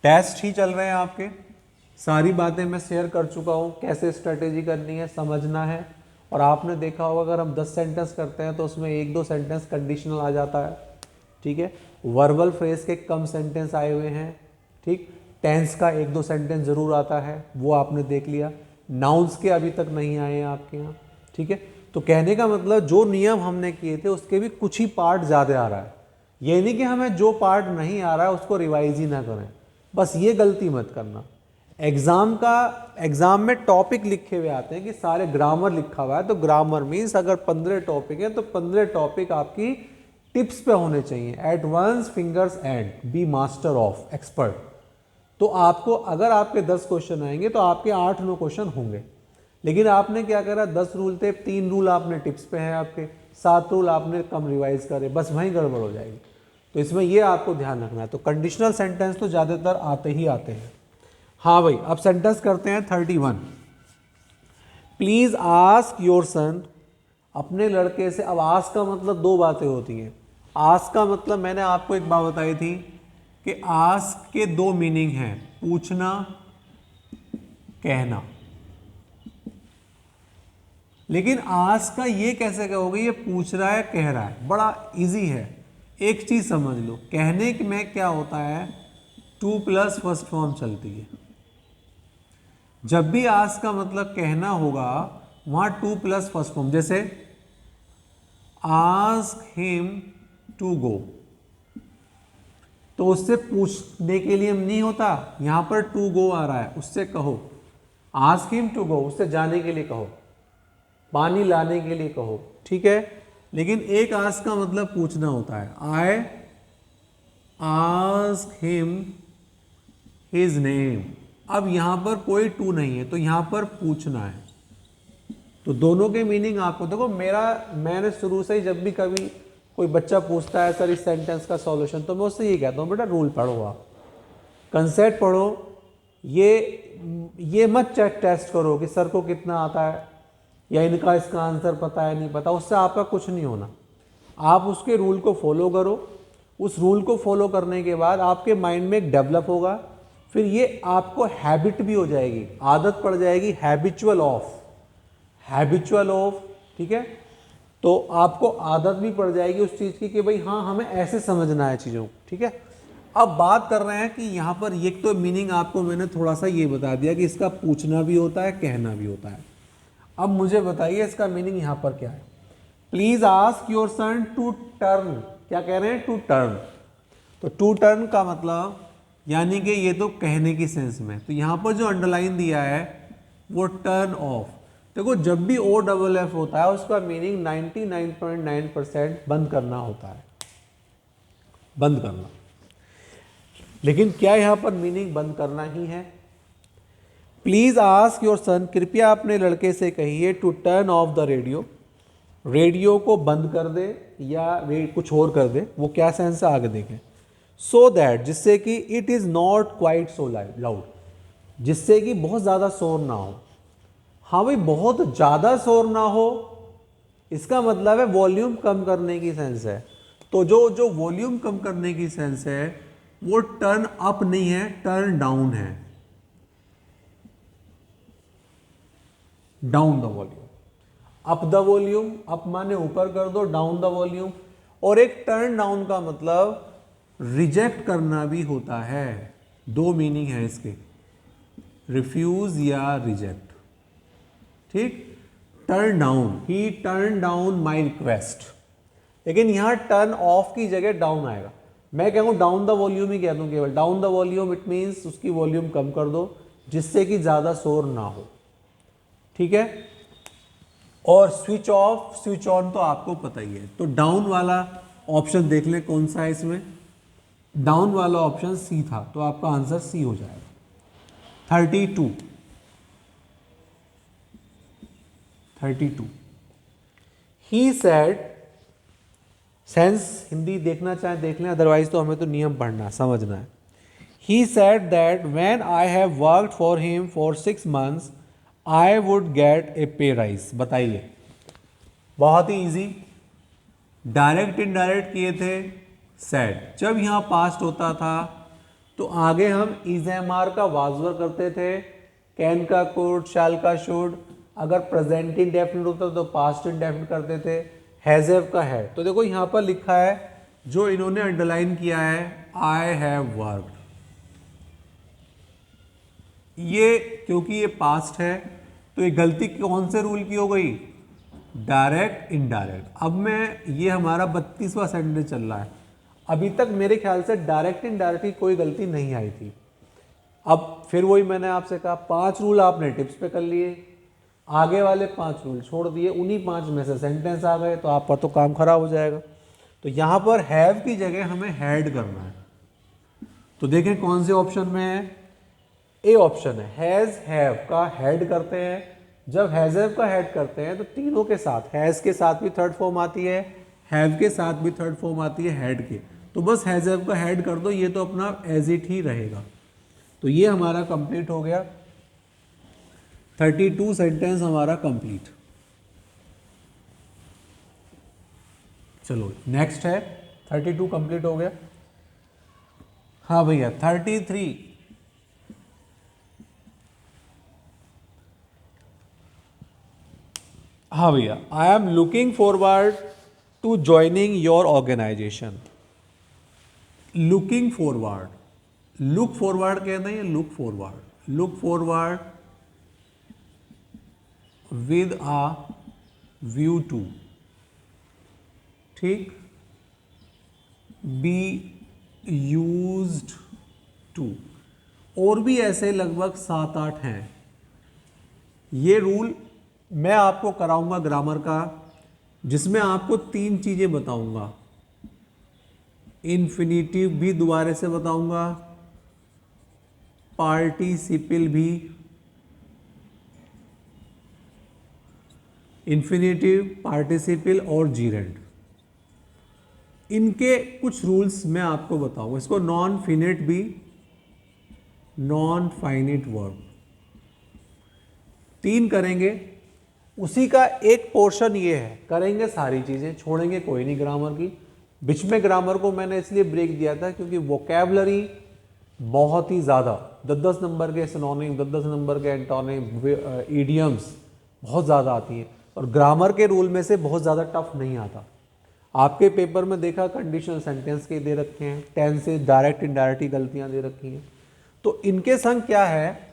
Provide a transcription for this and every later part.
Test ही चल रहे हैं आपके, सारी बातें मैं शेयर कर चुका हूँ, कैसे स्ट्रेटेजी करनी है समझना है। और आपने देखा होगा अगर हम 10 सेंटेंस करते हैं तो उसमें 1-2 सेंटेंस कंडीशनल आ जाता है, ठीक है। वर्बल फ्रेज के कम सेंटेंस आए हुए हैं, ठीक। टेंस का 1-2 सेंटेंस जरूर आता है, वो आपने देख लिया। नाउन्स के अभी तक नहीं आए हैं आपके यहाँ, ठीक है। तो कहने का मतलब जो नियम हमने किए थे उसके भी कुछ ही पार्ट ज़्यादा आ रहा है। ये नहीं कि हमें जो पार्ट नहीं आ रहा है उसको रिवाइज ही ना करें, बस ये गलती मत करना। एग्जाम में टॉपिक लिखे हुए आते हैं कि सारे ग्रामर लिखा हुआ है, तो ग्रामर मीन्स अगर 15 टॉपिक हैं तो 15 टॉपिक आपकी टिप्स पे होने चाहिए। At once fingers and be master of expert. तो आपको अगर आपके 10 क्वेश्चन आएंगे तो आपके 8-9 क्वेश्चन होंगे। लेकिन आपने क्या करा, 10 रूल थे, 3 रूल आपने टिप्स पे हैं आपके, 7 रूल आपने कम रिवाइज करे, बस वहीं गड़बड़ हो जाएगी। तो इसमें ये आपको ध्यान रखना है। तो कंडीशनल सेंटेंस तो ज़्यादातर आते ही आते हैं। हाँ भाई, अब सेंटेंस करते हैं 31। प्लीज आस्क योर सन, अपने लड़के से। अब आस्क का मतलब 2 बातें होती हैं। आस्क का मतलब मैंने आपको एक बात बताई थी कि आस्क के 2 मीनिंग हैं, पूछना, कहना। लेकिन आस्क का ये कैसे कहोगे, ये पूछ रहा है कह रहा है, बड़ा इजी है। एक चीज समझ लो, कहने में क्या होता है, 2 प्लस फर्स्ट फॉर्म चलती है। जब भी आस्क का मतलब कहना होगा वहां 2 प्लस फर्स्ट फॉर्म, जैसे आस्क हिम टू गो, तो उससे पूछने के लिए नहीं होता, यहां पर टू गो आ रहा है, उससे कहो आस्क हिम टू गो, उससे जाने के लिए कहो, पानी लाने के लिए कहो, ठीक है। लेकिन एक आस्क का मतलब पूछना होता है, I ask him his name. अब यहां पर कोई टू नहीं है तो यहां पर पूछना है। तो दोनों के मीनिंग आपको देखो, मैंने शुरू से ही जब भी कभी कोई बच्चा पूछता है सर इस सेंटेंस का सॉल्यूशन, तो मैं उससे ये कहता हूँ बेटा रूल पढ़ो, आप कंसेप्ट पढ़ो, ये मत चेक टेस्ट करो कि सर को कितना आता है या इनका इसका आंसर पता है नहीं पता, उससे आपका कुछ नहीं होना। आप उसके रूल को फॉलो करो, उस रूल को फॉलो करने के बाद आपके माइंड में एक डेवलप होगा, फिर ये आपको हैबिट भी हो जाएगी, आदत पड़ जाएगी, हैबिचुअल ऑफ, ठीक है। तो आपको आदत भी पड़ जाएगी उस चीज़ की कि भाई हाँ हमें ऐसे समझना है चीज़ों को, ठीक है। अब बात कर रहे हैं कि यहाँ पर ये तो मीनिंग आपको मैंने थोड़ा सा ये बता दिया कि इसका पूछना भी होता है, कहना भी होता है। अब मुझे बताइए इसका मीनिंग यहाँ पर क्या है। Please ask your son to turn, क्या कह रहे हैं, टू टर्न। तो टू टर्न का मतलब यानी कि ये तो कहने की सेंस में, तो यहाँ पर जो अंडरलाइन दिया है वो टर्न ऑफ। देखो जब भी OFF होता है उसका मीनिंग 99.9% बंद करना होता है, बंद करना। लेकिन क्या यहाँ पर मीनिंग बंद करना ही है। प्लीज आस्क योर सन, कृपया अपने लड़के से कहिए to turn off the radio, radio को बंद कर दे या कुछ और कर दे, वो क्या सेंस है आगे देखें। सो दैट, जिससे कि it is not quite so loud, जिससे कि बहुत ज्यादा शोर ना हो। हाँ भाई, बहुत ज्यादा शोर ना हो, इसका मतलब है वॉल्यूम कम करने की सेंस है। तो जो वॉल्यूम कम करने की सेंस है वो टर्न अप नहीं है, टर्न डाउन है, down the volume. Up the volume, up माने ऊपर कर दो, डाउन द वॉल्यूम। और एक टर्न डाउन का मतलब रिजेक्ट करना भी होता है, 2 मीनिंग है इसके, रिफ्यूज या रिजेक्ट, ठीक। Turn down, he turn down my request. लेकिन यहां टर्न ऑफ की जगह डाउन आएगा। मैं कहूँ डाउन द वॉल्यूम ही कह दूं, केवल down the volume, it means उसकी वॉल्यूम कम कर दो जिससे कि ज्यादा शोर ना हो, ठीक है। और स्विच ऑफ स्विच ऑन तो आपको पता ही है। तो डाउन वाला ऑप्शन देख लें कौन सा है इसमें, डाउन वाला ऑप्शन सी था, तो आपका आंसर सी हो जाएगा। 32 ही सेड, सेंस हिंदी देखना चाहे देख लें, अदरवाइज तो हमें तो नियम पढ़ना समझना है। He said that when I have worked for him for 6 months I would get ए पे राइज। बताइए, बहुत ही इजी, डायरेक्ट इनडायरेक्ट किए थे। सेड जब यहां पास्ट होता था तो आगे हम इज एम आर का वाजवर करते थे, कैन का कुड, शैल का शुड, अगर प्रेजेंट इंडेफिनिट होता तो पास्ट इंडेफिनिट करते थे, हैज हैव का है। तो देखो यहाँ पर लिखा है जो इन्होंने अंडरलाइन किया है, आई हैव वर्कड। ये क्योंकि ये पास्ट है तो ये गलती कौन से रूल की हो गई, डायरेक्ट इनडायरेक्ट। अब मैं ये हमारा 32वां सेंटेंस चल रहा है, अभी तक मेरे ख्याल से डायरेक्ट इनडायरेक्ट की कोई गलती नहीं आई थी। अब फिर वही मैंने आपसे कहा 5 रूल आपने टिप्स पे कर लिए, आगे वाले 5 रूल छोड़ दिए, उन्हीं 5 में से सेंटेंस आ गए तो आपका तो काम खराब हो जाएगा। तो यहाँ पर हैव की जगह हमें हैड करना है। तो देखें कौन से ऑप्शन में है, ए ऑप्शन है, हैज हैव का हैड करते हैं। जब हैज हैव का हैड करते हैं तो तीनों के साथ, हैज के साथ भी थर्ड फॉर्म आती है, हैव के साथ भी थर्ड फॉर्म आती है हैड के, तो बस हैज हैव का हैड कर दो, ये तो अपना एज इट ही रहेगा। तो ये हमारा कंप्लीट हो गया, 32 सेंटेंस हमारा कंप्लीट। चलो नेक्स्ट है 32 कंप्लीट हो गया। हाँ भैया 33, हाँ भैया, I am looking forward to joining your organisation. Looking forward, look forward कहते हैं, look forward, look forward with a view to, ठीक, बी यूज्ड टू, और भी ऐसे लगभग 7-8 हैं। ये रूल मैं आपको कराऊंगा ग्रामर का, जिसमें आपको 3 चीजें बताऊंगा, इन्फिनिटिव भी दोबारा से बताऊंगा, पार्टिसिपल भी, इन्फिनिटिव, पार्टिसिपल और जीरेंड, इनके कुछ रूल्स मैं आपको बताऊंगा। इसको नॉन फिनिट भी, नॉन फाइनिट वर्ब 3 करेंगे। उसी का एक पोर्शन ये है, करेंगे सारी चीज़ें, छोड़ेंगे कोई नहीं ग्रामर की। बीच में ग्रामर को मैंने इसलिए ब्रेक दिया था क्योंकि वोकैबलरी बहुत ही ज़्यादा, 10-10 नंबर के सिनोनिम, 10-10 नंबर के एंटोनिम, इडियम्स बहुत ज़्यादा आती हैं, और ग्रामर के रूल में से बहुत ज़्यादा टफ नहीं आता। आपके पेपर में देखा कंडीशनल सेंटेंस के दे रखे हैं, टेंस से डायरेक्ट इनडायरेक्ट की गलतियाँ दे रखी हैं। तो इनके संग क्या है,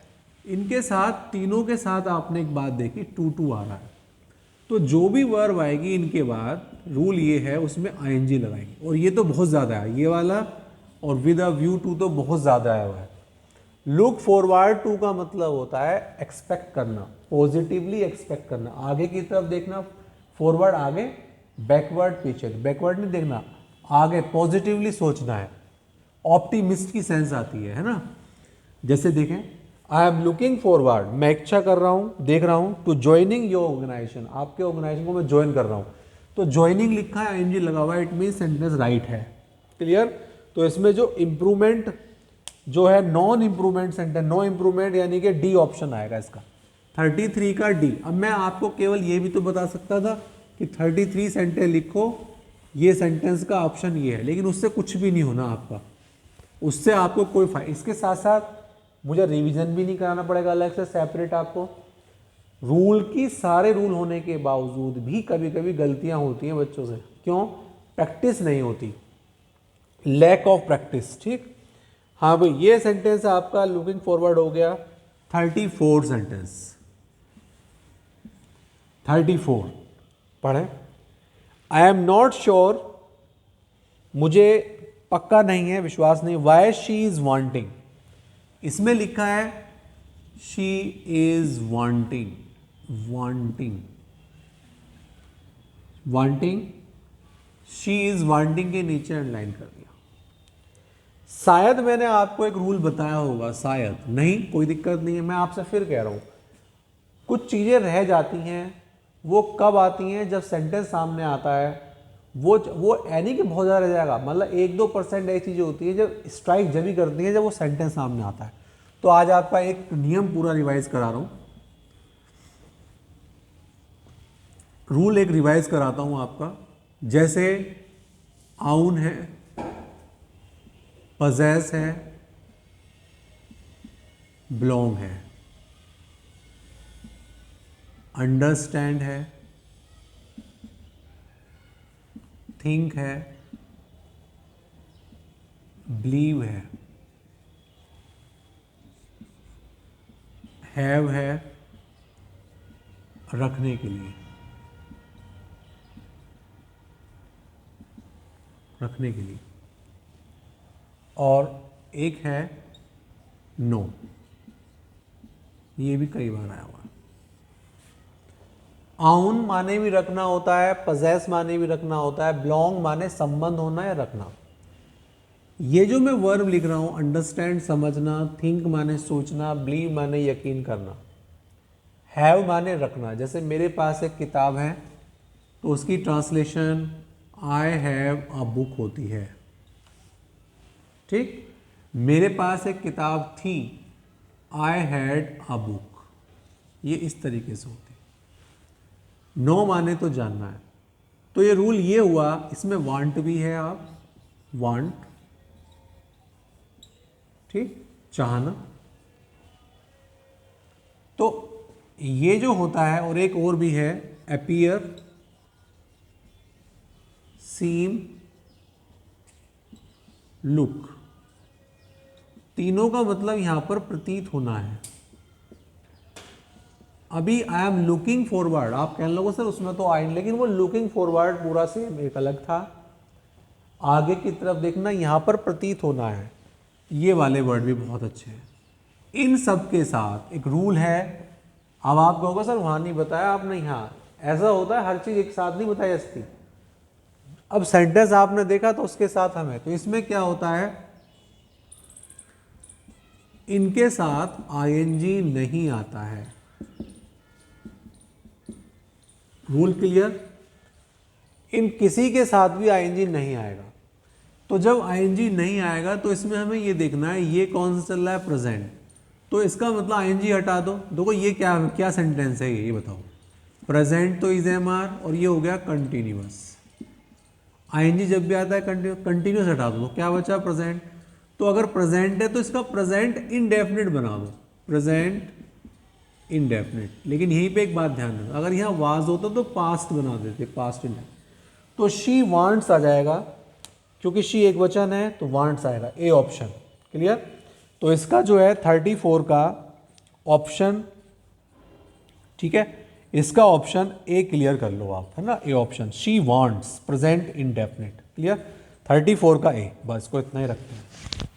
इनके साथ तीनों के साथ आपने एक बात देखी, टू आ रहा है, तो जो भी वर्ब आएगी इनके बाद रूल ये है उसमें आईएनजी लगाएंगे, और ये तो बहुत ज़्यादा है ये वाला, और विद अ व्यू टू तो बहुत ज़्यादा आया हुआ है। लुक फॉरवर्ड टू का मतलब होता है एक्सपेक्ट करना, पॉजिटिवली एक्सपेक्ट करना, आगे की तरफ देखना, फॉरवर्ड आगे, बैकवर्ड पीछे, बैकवर्ड नहीं देखना, आगे पॉजिटिवली सोचना है, ऑप्टिमिस्ट की सेंस आती है ना। जैसे देखें, आई एम लुकिंग फॉरवर्ड, मैं इच्छा कर रहा हूँ, देख रहा हूँ, टू ज्वाइनिंग योर ऑर्गेनाइजेशन, आपके ऑर्गेनाइजेशन को मैं ज्वाइन कर रहा हूँ, तो ज्वाइनिंग लिखा है, आईएनजी लगा हुआ है, इट मीन सेंटेंस राइट है, क्लियर। तो इसमें जो इम्प्रूवमेंट जो है, non improvement sentence, no improvement यानी कि डी ऑप्शन आएगा इसका, 33 का डी। अब मैं आपको केवल ये भी तो बता सकता था कि 33 सेंटेंस लिखो, ये सेंटेंस का ऑप्शन ये है, लेकिन उससे कुछ भी नहीं होना आपका, उससे आपको कोई फायदा। इसके साथ साथ मुझे रिवीजन भी नहीं कराना पड़ेगा अलग से सेपरेट आपको। रूल की सारे रूल होने के बावजूद भी कभी कभी गलतियां होती हैं बच्चों से, क्यों, प्रैक्टिस नहीं होती, लैक ऑफ प्रैक्टिस, ठीक। हाँ भाई, ये सेंटेंस आपका लुकिंग फॉरवर्ड हो गया। 34 सेंटेंस, 34 पढ़े। आई एम नॉट श्योर, मुझे पक्का नहीं है, विश्वास नहीं, वाई शी इज वांटिंग, इसमें लिखा है she is wanting, wanting, wanting, she is wanting के नीचे अंडरलाइन कर दिया। शायद मैंने आपको एक रूल बताया होगा, शायद नहीं, कोई दिक्कत नहीं है, मैं आपसे फिर कह रहा हूं, कुछ चीजें रह जाती हैं, वो कब आती हैं, जब सेंटेंस सामने आता है, वो यानी कि बहुत ज़्यादा रह जाएगा, मतलब 1-2% ऐसी चीज़ें होती है जब स्ट्राइक जब भी करती है जब वो सेंटेंस सामने आता है। तो आज आपका एक नियम पूरा रिवाइज करा रहा हूँ, रूल एक रिवाइज कराता हूँ आपका। जैसे आउन है, पजेस है, बिलोंग है, अंडरस्टैंड है, थिंक है, बिलीव है, हैव है, रखने के लिए, रखने के लिए, और एक है नो, ये भी कई बार आया हुआ है। आउन माने भी रखना होता है, पजेस माने भी रखना होता है, बिलोंग माने संबंध होना या रखना। ये जो मैं वर्ब लिख रहा हूं, अंडरस्टैंड समझना, थिंक माने सोचना, बिलीव माने यकीन करना, हैव माने रखना। जैसे मेरे पास एक किताब है तो उसकी translation I have a book होती है, ठीक। मेरे पास एक किताब थी, आई हैड अ बुक, ये इस तरीके से होती है। नो माने तो जानना है, तो ये रूल ये हुआ, इसमें वांट भी है, आप वांट, ठीक, चाहना। तो ये जो होता है, और एक और भी है, अपीयर, सीम, लुक। तीनों का मतलब यहां पर प्रतीत होना है। अभी आई एम लुकिंग फॉरवर्ड, आप कह लोगे सर उसमें तो आई, लेकिन वो लुकिंग फॉरवर्ड पूरा सेम एक अलग था। आगे की तरफ देखना, यहां पर प्रतीत होना है। ये वाले वर्ड भी बहुत अच्छे हैं। इन सब के साथ एक रूल है। अब आप कहोगे सर वहां नहीं बताया आपने, यहाँ ऐसा होता है, हर चीज एक साथ नहीं बताई जाती। अब सेंटेंस आपने देखा तो उसके साथ हमें, तो इसमें क्या होता है, इनके साथ आईएनजी नहीं आता है। Rule clear? इन किसी के साथ भी आईएनजी नहीं आएगा। तो जब आईएनजी नहीं आएगा तो इसमें हमें ये देखना है, ये कौन सा चल रहा है, प्रेजेंट, तो इसका मतलब आईएनजी हटा दो। देखो ये क्या क्या सेंटेंस है, ये बताओ। प्रेजेंट तो इज एम आर, और ये हो गया कंटिन्यूअस। आईएनजी जब भी आता है कंटिन्यूअस हटा दो, तो क्या बचा, प्रेजेंट। तो अगर प्रेजेंट है तो इसका प्रेजेंट इनडेफिनिट बना दो, प्रेजेंट इनडेफिनिट। लेकिन यहीं पे एक बात ध्यान देना, अगर यहाँ वाज होता तो पास्ट बना देते, पास्ट इनडेफिनिट। तो शी वांट्स आ जाएगा, क्योंकि शी एक वचन है तो वांट्स आएगा, ए ऑप्शन। क्लियर? तो इसका जो है 34 का ऑप्शन, ठीक है, इसका ऑप्शन ए क्लियर कर लो आप, है ना, A option, she wants, present indefinite. Clear? 34 का ए, बस को इतना ही रखते हैं।